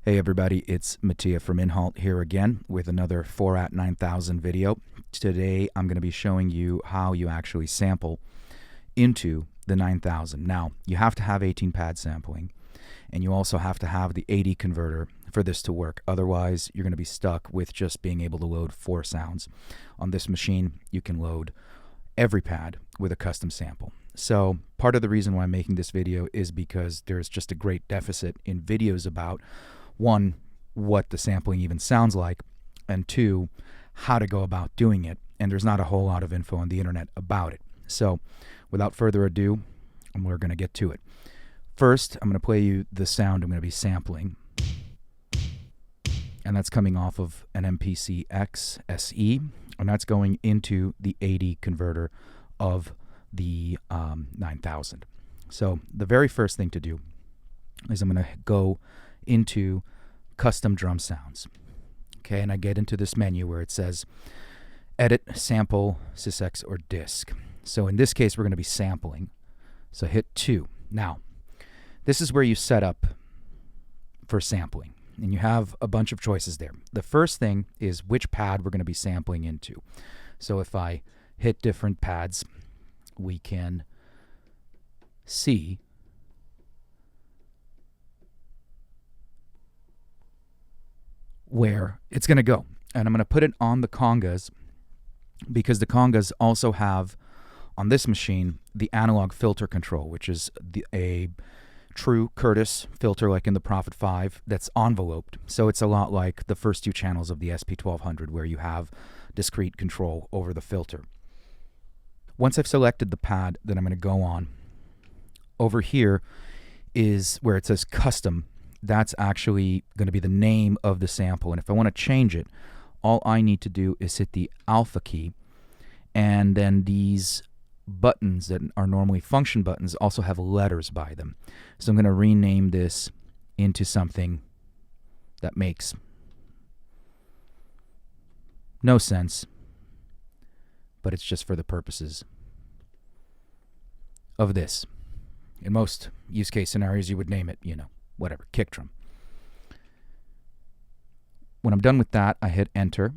Hey everybody, it's Mattia from Inhalt here again with another Forat 9000 video. Today I'm going to be showing you how you actually sample into the 9000. Now, you have to have 18 pad sampling, and you also have to have the AD converter for this to work. Otherwise, you're going to be stuck with just being able to load 4 sounds. On this machine, you can load every pad with a custom sample. So part of the reason why I'm making this video is because there's just a great deficit in videos about, one, what the sampling even sounds like, and two, how to go about doing it. And there's not a whole lot of info on the internet about it. So without further ado, we're going to get to it. First, I'm going to play you the sound I'm going to be sampling. And that's coming off of an MPC X SE, and that's going into the AD converter of the 9000. So the very first thing to do is I'm going to go into custom drum sounds. Okay, and I get into this menu where it says edit, sample, sysx, or disk. So in this case, we're going to be sampling. So hit 2. Now, this is where you set up for sampling, and you have a bunch of choices there. The first thing is which pad we're going to be sampling into. So if I hit different pads, we can see where it's going to go. And I'm going to put it on the congas because the congas also have, on this machine, the analog filter control, which is a true Curtis filter like in the Prophet 5 that's enveloped. So it's a lot like the first 2 channels of the SP1200 where you have discrete control over the filter. Once I've selected the pad that I'm going to go on, over here is where it says custom. That's actually going to be the name of the sample. And if I want to change it, all I need to do is hit the alpha key, and then these buttons that are normally function buttons also have letters by them. So I'm going to rename this into something that makes no sense, but it's just for the purposes of this. In most use case scenarios, you would name it, whatever, kick drum. When I'm done with that, I hit enter.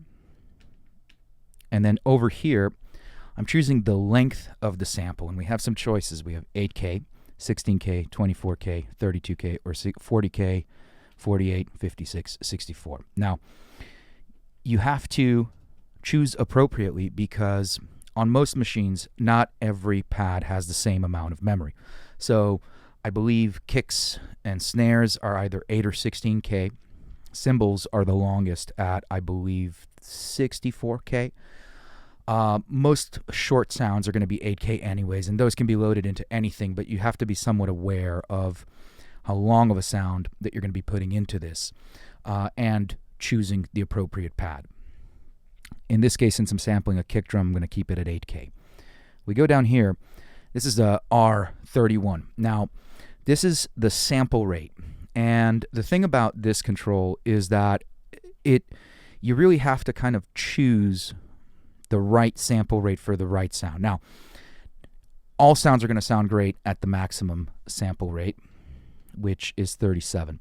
And then over here, I'm choosing the length of the sample, and we have some choices. We have 8K, 16K, 24K, 32K, or 40K, 48, 56, 64. Now, you have to choose appropriately because on most machines, not every pad has the same amount of memory. So I believe kicks and snares are either 8 or 16K. Cymbals are the longest at, I believe, 64K. Most short sounds are going to be 8K anyways, and those can be loaded into anything, but you have to be somewhat aware of how long of a sound that you're going to be putting into this and choosing the appropriate pad. In this case, since I'm sampling a kick drum, I'm going to keep it at 8K. We go down here. This is a R31. Now, this is the sample rate. And the thing about this control is that you really have to kind of choose the right sample rate for the right sound. Now, all sounds are going to sound great at the maximum sample rate, which is 37.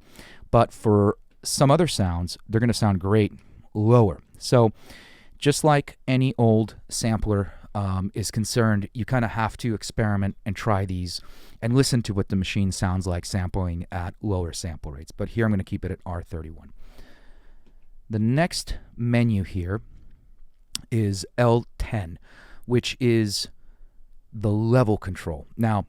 But for some other sounds, they're going to sound great lower. So just like any old sampler is concerned, you kind of have to experiment and try these and listen to what the machine sounds like sampling at lower sample rates. But here I'm going to keep it at R31. The next menu here is L10, which is the level control. Now,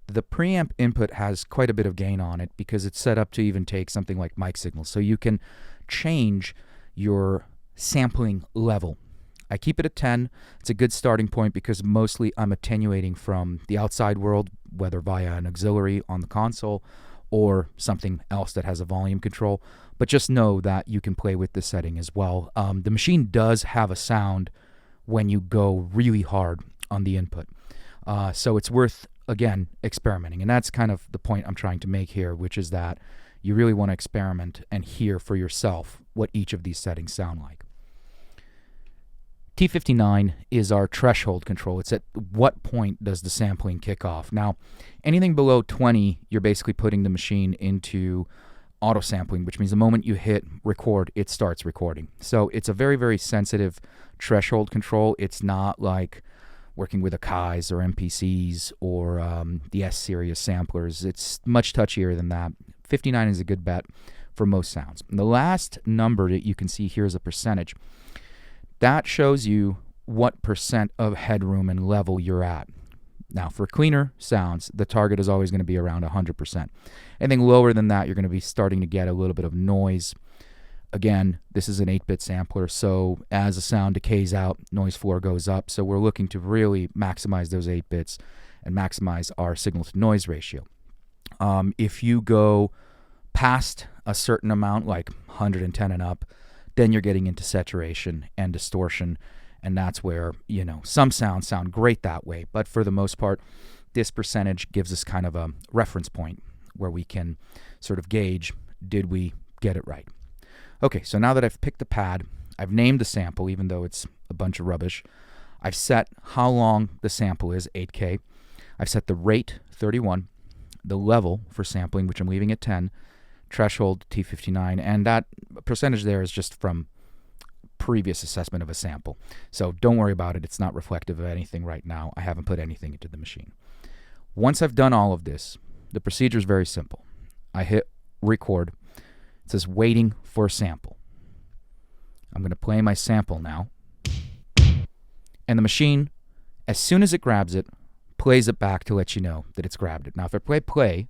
the preamp input has quite a bit of gain on it because it's set up to even take something like mic signals. So you can change your sampling level. I keep it at 10. It's a good starting point because mostly I'm attenuating from the outside world, whether via an auxiliary on the console or something else that has a volume control. But just know that you can play with this setting as well. The machine does have a sound when you go really hard on the input. So it's worth, again, experimenting. And that's kind of the point I'm trying to make here, which is that you really want to experiment and hear for yourself what each of these settings sound like. T59 is our threshold control. It's at what point does the sampling kick off. Now, anything below 20, you're basically putting the machine into auto sampling, which means the moment you hit record, it starts recording. So it's a very, very sensitive threshold control. It's not like working with Akai's or MPCs or the S-series samplers. It's much touchier than that. 59 is a good bet for most sounds. And the last number that you can see here is a percentage. That shows you what percent of headroom and level you're at. Now, for cleaner sounds, the target is always going to be around 100%. Anything lower than that, you're going to be starting to get a little bit of noise. Again, this is an 8-bit sampler, so as a sound decays out, noise floor goes up. So we're looking to really maximize those 8 bits and maximize our signal-to-noise ratio. If you go past a certain amount, like 110 and up, then you're getting into saturation and distortion. And that's where, you know, some sounds sound great that way. But for the most part, this percentage gives us kind of a reference point where we can sort of gauge, did we get it right? Okay, so now that I've picked the pad, I've named the sample, even though it's a bunch of rubbish. I've set how long the sample is, 8K. I've set the rate, 31, the level for sampling, which I'm leaving at 10, threshold, T59, and that percentage there is just from previous assessment of a sample. So don't worry about it. It's not reflective of anything right now. I haven't put anything into the machine. Once I've done all of this, the procedure is very simple. I hit record. It says waiting for a sample. I'm going to play my sample now. And the machine, as soon as it grabs it, plays it back to let you know that it's grabbed it. Now, if I play,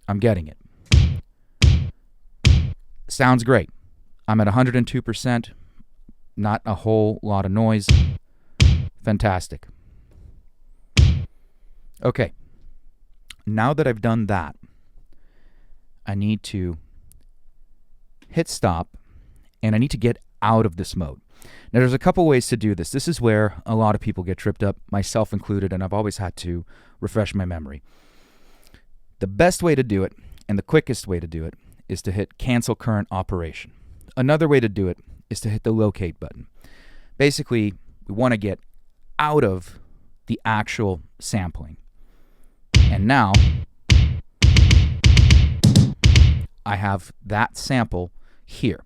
I'm getting it. Sounds great. I'm at 102%. Not a whole lot of noise. Fantastic. Okay. Now that I've done that, I need to hit stop, and I need to get out of this mode. Now, there's a couple ways to do this. This is where a lot of people get tripped up, myself included, and I've always had to refresh my memory. The best way to do it, and the quickest way to do it, is to hit cancel current operation. Another way to do it is to hit the locate button. Basically, we want to get out of the actual sampling. And now, I have that sample here.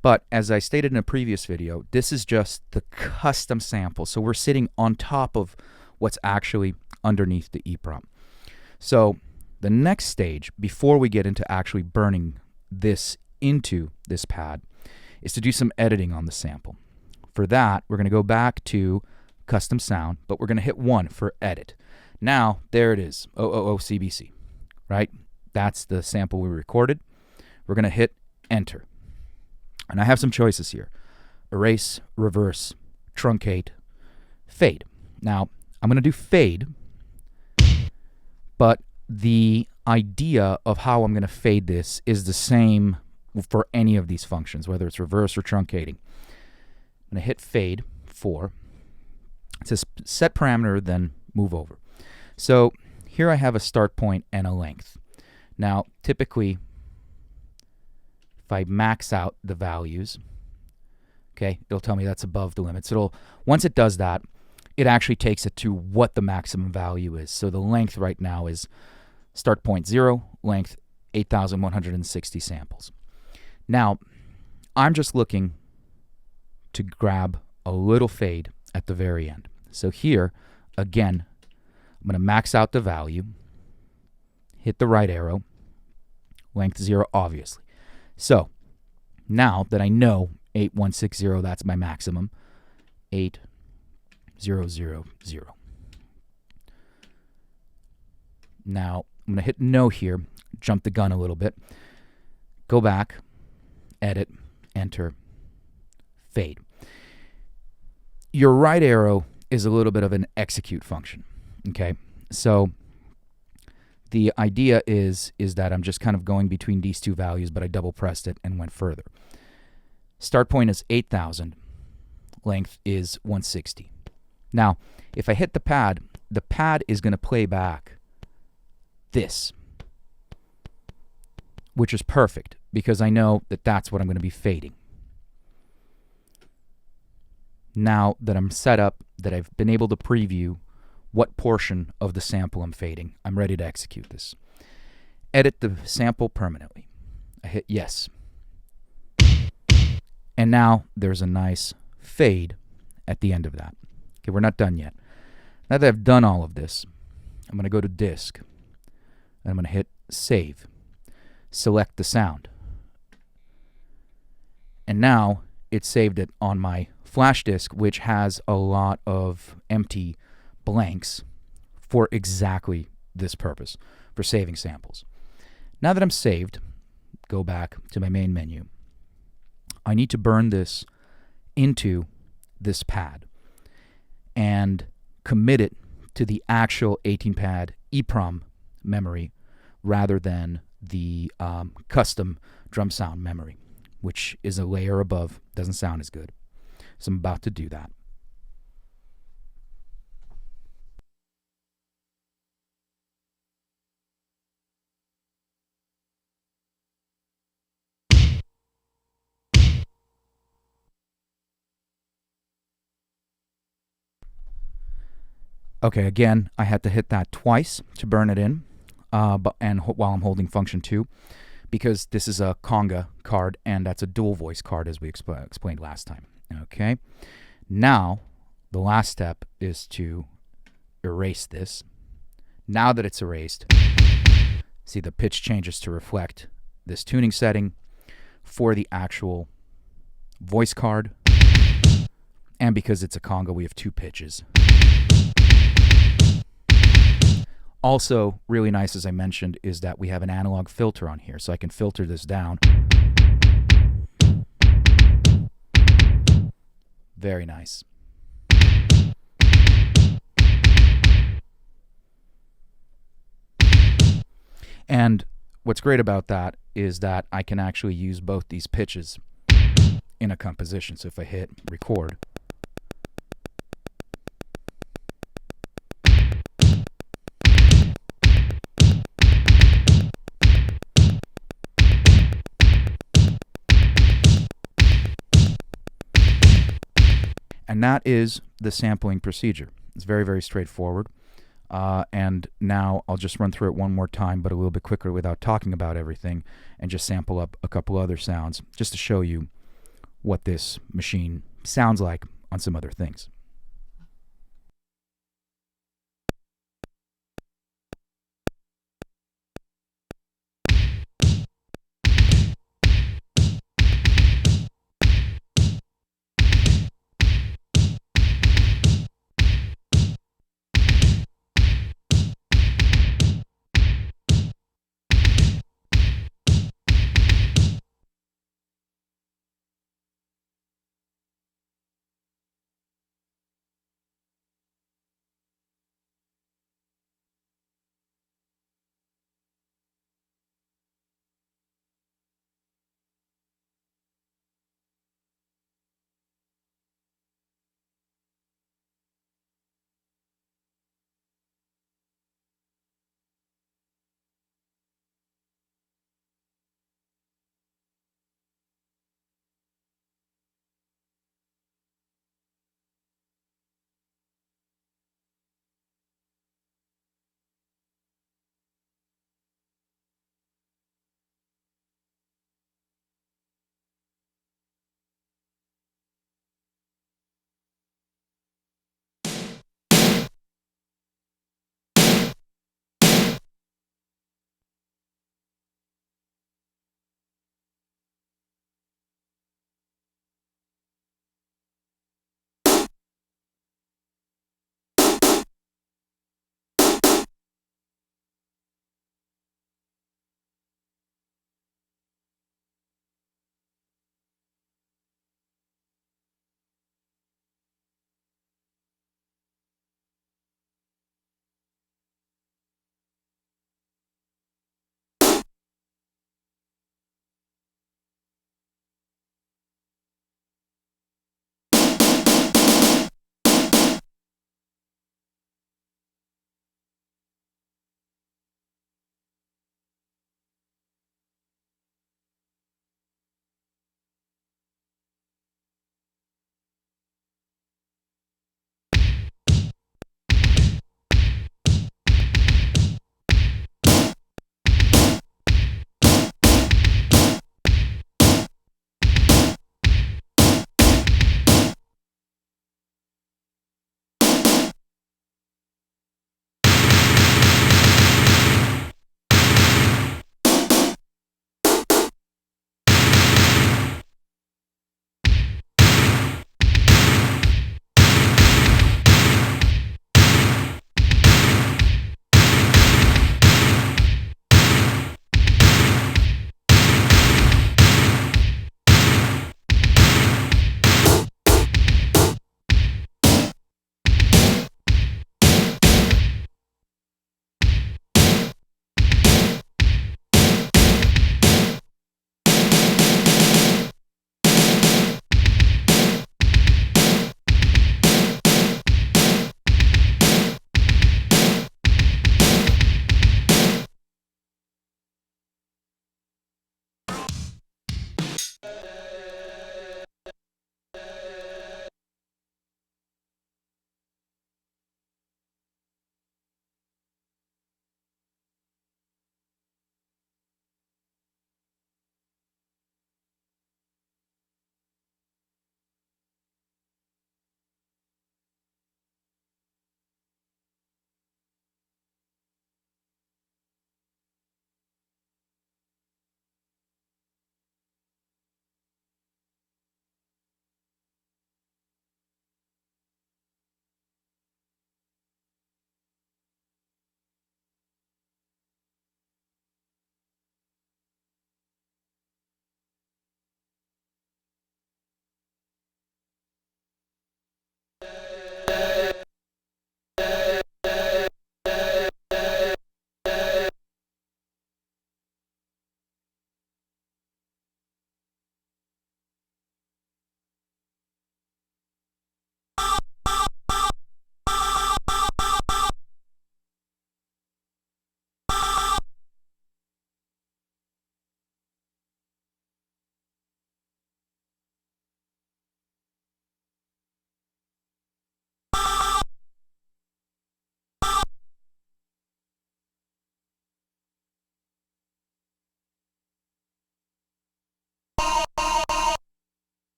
But as I stated in a previous video, this is just the custom sample. So we're sitting on top of what's actually underneath the EPROM. So the next stage, before we get into actually burning this into this pad, is to do some editing on the sample. For that, we're going to go back to custom sound, but we're going to hit 1 for edit. Now, there it is, CBC, right? That's the sample we recorded. We're going to hit enter. And I have some choices here. Erase, reverse, truncate, fade. Now, I'm going to do fade, but the idea of how I'm going to fade this is the same for any of these functions, whether it's reverse or truncating. I'm going to hit fade 4. It says set parameter, then move over. So here I have a start point and a length. Now, typically, if I max out the values, okay, it'll tell me that's above the limits. Once it does that, it actually takes it to what the maximum value is. So the length right now is start point 0, length 8,160 samples. Now, I'm just looking to grab a little fade at the very end. So here, again, I'm going to max out the value, hit the right arrow, length 0, obviously. So now that I know 8160, that's my maximum, 8000. Now I'm going to hit no here, jump the gun a little bit, go back, edit, enter, fade. Your right arrow is a little bit of an execute function, okay? So the idea is that I'm just kind of going between these two values, but I double pressed it and went further. Start point is 8,000. Length is 160. Now, if I hit the pad is going to play back this, which is perfect because I know that that's what I'm going to be fading. Now that I'm set up, that I've been able to preview what portion of the sample I'm fading, I'm ready to execute this. edit the sample permanently. I hit yes. And now there's a nice fade at the end of that. Okay, we're not done yet. Now that I've done all of this, I'm going to go to disk. And I'm going to hit save. Select the sound. And now it's saved it on my flash disk, which has a lot of empty blanks for exactly this purpose, for saving samples. Now that I'm saved, go back to my main menu. I need to burn this into this pad and commit it to the actual 18-pad EPROM memory rather than the custom drum sound memory, which is a layer above, doesn't sound as good. So I'm about to do that. Okay, again, I had to hit that twice to burn it in, while I'm holding function 2, because this is a conga card, and that's a dual voice card, as we explained last time. Okay, now the last step is to erase this. Now that it's erased, see the pitch changes to reflect this tuning setting for the actual voice card, and because it's a conga, we have 2 pitches. Also, really nice, as I mentioned, is that we have an analog filter on here, so I can filter this down. Very nice. And what's great about that is that I can actually use both these pitches in a composition. So if I hit record, and that is the sampling procedure. It's very, very straightforward. And now I'll just run through it one more time, but a little bit quicker without talking about everything, and just sample up a couple other sounds just to show you what this machine sounds like on some other things.